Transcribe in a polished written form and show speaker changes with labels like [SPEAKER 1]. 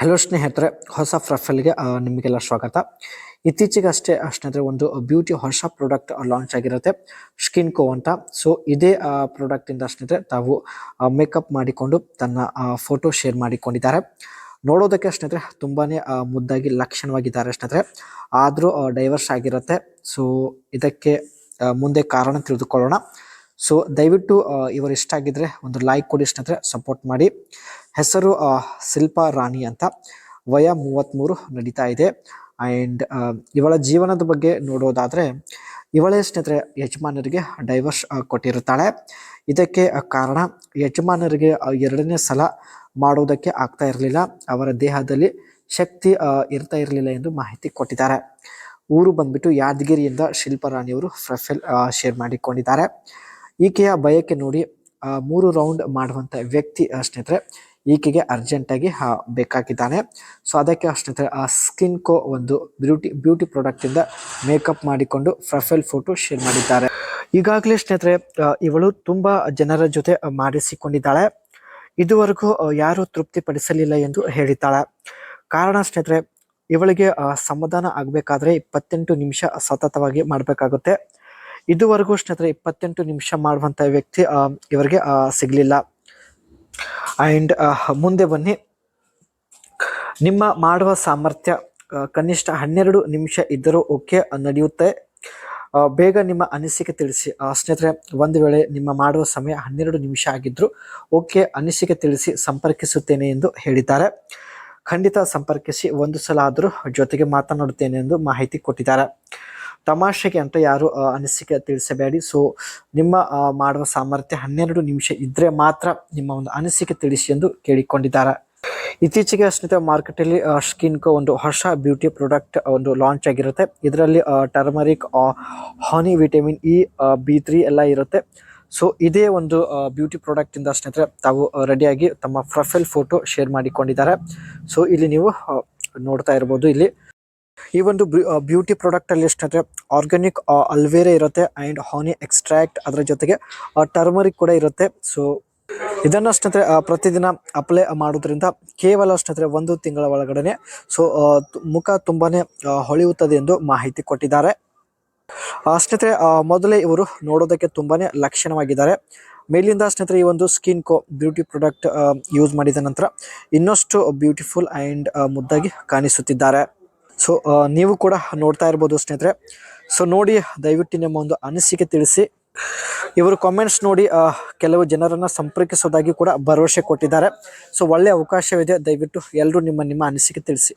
[SPEAKER 1] Hello ಸ್ನೇಹಿತರೆ, ಹೊಸ ಪ್ರೊಫೈಲ್ಗೆ ನಿಮಗೆಲ್ಲ ಸ್ವಾಗತ. ಇತ್ತೀಚೆಗೆ ಸ್ನೇಹಿತರೆ ಒಂದು ಬ್ಯೂಟಿ ಹೊಸ ಪ್ರಾಡಕ್ಟ್ ಲಾಂಚ್ ಆಗಿರುತ್ತೆ, ಸ್ಕಿನ್ ಕೋ ಅಂತ. ಸೊ ಇದೇ ಪ್ರಾಡಕ್ಟ್ ಇಂದ ಸ್ನೇಹಿತರೆ ತಾವು ಮೇಕಪ್ ಮಾಡಿಕೊಂಡು ತನ್ನ ಫೋಟೋ ಶೇರ್ ಮಾಡಿಕೊಂಡಿದ್ದಾರೆ. ನೋಡೋದಕ್ಕೆ ಸ್ನೇಹಿತರೆ ತುಂಬಾನೇ ಮುದ್ದಾಗಿ ಲಕ್ಷಣವಾಗಿದ್ದಾರೆ ಸ್ನೇಹಿತರೆ. ಆದರೂ ಡೈವರ್ಸ್ ಆಗಿರುತ್ತೆ. ಸೊ ಇದಕ್ಕೆ ಮುಂದೆ ಕಾರಣ ತಿಳಿದುಕೊಳ್ಳೋಣ. ಸೊ ದಯವಿಟ್ಟು ಇವರು ಇಷ್ಟ ಆಗಿದ್ರೆ ಒಂದು ಲೈಕ್ ಕೊಡಿ ಸ್ನೇಹಿತರೆ, ಸಪೋರ್ಟ್ ಮಾಡಿ. ಹೆಸರು ಶಿಲ್ಪಾ ರಾಣಿ ಅಂತ, ವಯ 33 ನಡೀತಾ ಇದೆ. ಆ್ಯಂಡ್ ಇವಳ ಜೀವನದ ಬಗ್ಗೆ ನೋಡೋದಾದ್ರೆ, ಇವಳೇ ಸ್ನೇಹಿತರೆ ಯಜಮಾನರಿಗೆ ಡೈವರ್ಸ್ ಕೊಟ್ಟಿರುತ್ತಾಳೆ. ಇದಕ್ಕೆ ಕಾರಣ ಯಜಮಾನರಿಗೆ ಎರಡನೇ ಸಲ ಮಾಡೋದಕ್ಕೆ ಆಗ್ತಾ ಇರಲಿಲ್ಲ, ಅವರ ದೇಹದಲ್ಲಿ ಶಕ್ತಿ ಇರ್ತಾ ಇರಲಿಲ್ಲ ಎಂದು ಮಾಹಿತಿ ಕೊಟ್ಟಿದ್ದಾರೆ. ಊರು ಬಂದ್ಬಿಟ್ಟು ಯಾದಗಿರಿಯಿಂದ ಶಿಲ್ಪಾ ರಾಣಿಯವರು ಪ್ರೊಫೈಲ್ ಶೇರ್ ಮಾಡಿಕೊಂಡಿದ್ದಾರೆ. ಈಕೆಯ ಬಯಕೆ ನೋಡಿ 3 ರೌಂಡ್ ಮಾಡುವಂಥ ವ್ಯಕ್ತಿ ಸ್ನೇಹಿತರೆ ಈಕೆಗೆ ಅರ್ಜೆಂಟಾಗಿ ಬೇಕಾಗಿದ್ದಾನೆ. ಸೊ ಅದಕ್ಕೆ ಸ್ನೇಹಿತರೆ ಸ್ಕಿನ್ ಕೋ ಒಂದು ಬ್ಯೂಟಿ ಪ್ರಾಡಕ್ಟಿಂದ ಮೇಕಪ್ ಮಾಡಿಕೊಂಡು ಪ್ರೊಫೈಲ್ ಫೋಟೋ ಶೇರ್ ಮಾಡಿದ್ದಾರೆ. ಈಗಾಗಲೇ ಸ್ನೇಹಿತರೆ ಇವಳು ತುಂಬ ಜನರ ಜೊತೆ ಮಾಡಿಸಿಕೊಂಡಿದ್ದಾಳೆ. ಇದುವರೆಗೂ ಯಾರೂ ತೃಪ್ತಿಪಡಿಸಲಿಲ್ಲ ಎಂದು ಹೇಳಿದ್ದಾಳೆ. ಕಾರಣ ಸ್ನೇಹಿತರೆ, ಇವಳಿಗೆ ಸಮಾಧಾನ ಆಗಬೇಕಾದ್ರೆ 28 ನಿಮಿಷ ಸತತವಾಗಿ ಮಾಡಬೇಕಾಗುತ್ತೆ. ಇದುವರೆಗೂ ಸ್ನೇಹಿತರೆ 28 ನಿಮಿಷ ಮಾಡುವಂಥ ವ್ಯಕ್ತಿ ಇವರಿಗೆ ಸಿಗಲಿಲ್ಲ. ಆ್ಯಂಡ್ ಮುಂದೆ ಬನ್ನಿ, ನಿಮ್ಮ ಮಾಡುವ ಸಾಮರ್ಥ್ಯ ಕನಿಷ್ಠ 12 ನಿಮಿಷ ಇದ್ದರೂ ಓಕೆ, ನಡೆಯುತ್ತೆ. ಬೇಗ ನಿಮ್ಮ ಅನಿಸಿಕೆ ತಿಳಿಸಿ ಸ್ನೇಹಿತರೆ. ಒಂದು ವೇಳೆ ನಿಮ್ಮ ಮಾಡುವ ಸಮಯ 12 ನಿಮಿಷ ಆಗಿದ್ದರೂ ಓಕೆ, ಅನಿಸಿಕೆ ತಿಳಿಸಿ, ಸಂಪರ್ಕಿಸುತ್ತೇನೆ ಎಂದು ಹೇಳಿದ್ದಾರೆ. ಖಂಡಿತ ಸಂಪರ್ಕಿಸಿ, ಒಂದು ಸಲ ಆದರೂ ಜೊತೆಗೆ ಮಾತನಾಡುತ್ತೇನೆ ಎಂದು ಮಾಹಿತಿ ಕೊಟ್ಟಿದ್ದಾರೆ. ತಮಾಷೆಗೆ ಅಂತ ಯಾರು ಅನಿಸಿಕೆ ತಿಳಿಸಬೇಡಿ. ಸೊ ನಿಮ್ಮ ಮಾಡುವ ಸಾಮರ್ಥ್ಯ 12 ನಿಮಿಷ ಇದ್ದರೆ ಮಾತ್ರ ನಿಮ್ಮ ಒಂದು ಅನಿಸಿಕೆ ತಿಳಿಸಿ ಎಂದು ಕೇಳಿಕೊಂಡಿದ್ದಾರೆ. ಇತ್ತೀಚೆಗೆ ಸ್ನೇಹಿತರೆ ಮಾರ್ಕೆಟಲ್ಲಿ ಸ್ಕಿನ್ ಕೋ ಒಂದು ಹೊಸ ಬ್ಯೂಟಿ ಪ್ರಾಡಕ್ಟ್ ಒಂದು ಲಾಂಚ್ ಆಗಿರುತ್ತೆ. ಇದರಲ್ಲಿ ಟರ್ಮರಿಕ್, ಹಾನಿ, ವಿಟಮಿನ್ ಇ, B3 ಎಲ್ಲ ಇರುತ್ತೆ. ಸೊ ಇದೇ ಒಂದು ಬ್ಯೂಟಿ ಪ್ರಾಡಕ್ಟಿಂದ ಸ್ನೇಹಿತರೆ ತಾವು ರೆಡಿಯಾಗಿ ತಮ್ಮ ಪ್ರೊಫೈಲ್ ಫೋಟೋ ಶೇರ್ ಮಾಡಿಕೊಂಡಿದ್ದಾರೆ. ಸೊ ಇಲ್ಲಿ ನೀವು ನೋಡ್ತಾ ಇರ್ಬೋದು. ಇಲ್ಲಿ ಈ ಒಂದು ಬ್ಯೂಟಿ ಪ್ರಾಡಕ್ಟ್ ಅಲ್ಲಿ ಸ್ನೇಹಿತರೆ ಆರ್ಗ್ಯಾನಿಕ್ ಅಲ್ವೇರಾ ಇರುತ್ತೆ ಆ್ಯಂಡ್ ಹಾನಿ ಎಕ್ಸ್ಟ್ರಾಕ್ಟ್, ಅದರ ಜೊತೆಗೆ ಟರ್ಮರಿಕ್ ಕೂಡ ಇರುತ್ತೆ. ಸೊ ಇದನ್ನು ಸ್ನೇಹಿತರೆ ಪ್ರತಿದಿನ ಅಪ್ಲೈ ಮಾಡೋದ್ರಿಂದ ಕೇವಲ ಸ್ನೇಹಿತರೆ 1 ತಿಂಗಳ ಒಳಗಡೆ ಸೊ ಮುಖ ತುಂಬಾನೇ ಹೊಳೆಯುತ್ತದೆ ಎಂದು ಮಾಹಿತಿ ಕೊಟ್ಟಿದ್ದಾರೆ. ಸ್ನೇಹಿತರೆ ಮೊದಲೇ ಇವರು ನೋಡೋದಕ್ಕೆ ತುಂಬಾನೇ ಲಕ್ಷಣವಾಗಿದ್ದಾರೆ. ಮೇಲಿಂದ ಸ್ನೇಹಿತರೆ ಈ ಒಂದು ಸ್ಕಿನ್ ಕೋ ಬ್ಯೂಟಿ ಪ್ರಾಡಕ್ಟ್ ಯೂಸ್ ಮಾಡಿದ ನಂತರ ಇನ್ನಷ್ಟು ಬ್ಯೂಟಿಫುಲ್ ಆ್ಯಂಡ್ ಮುದ್ದಾಗಿ ಕಾಣಿಸುತ್ತಿದ್ದಾರೆ. ಸೊ ನೀವು ಕೂಡ ನೋಡ್ತಾ ಇರ್ಬೋದು ಸ್ನೇಹಿತರೆ. ಸೊ ನೋಡಿ, ದಯವಿಟ್ಟು ನಿಮ್ಮ ಒಂದು ಅನಿಸಿಕೆ ತಿಳಿಸಿ. ಇವರು ಕಾಮೆಂಟ್ಸ್ ನೋಡಿ ಕೆಲವು ಜನರನ್ನು ಸಂಪರ್ಕಿಸೋದಾಗಿ ಕೂಡ ಭರವಸೆ ಕೊಟ್ಟಿದ್ದಾರೆ. ಸೊ ಒಳ್ಳೆಯ ಅವಕಾಶವಿದೆ, ದಯವಿಟ್ಟು ಎಲ್ಲರೂ ನಿಮ್ಮ ಅನಿಸಿಕೆ ತಿಳಿಸಿ.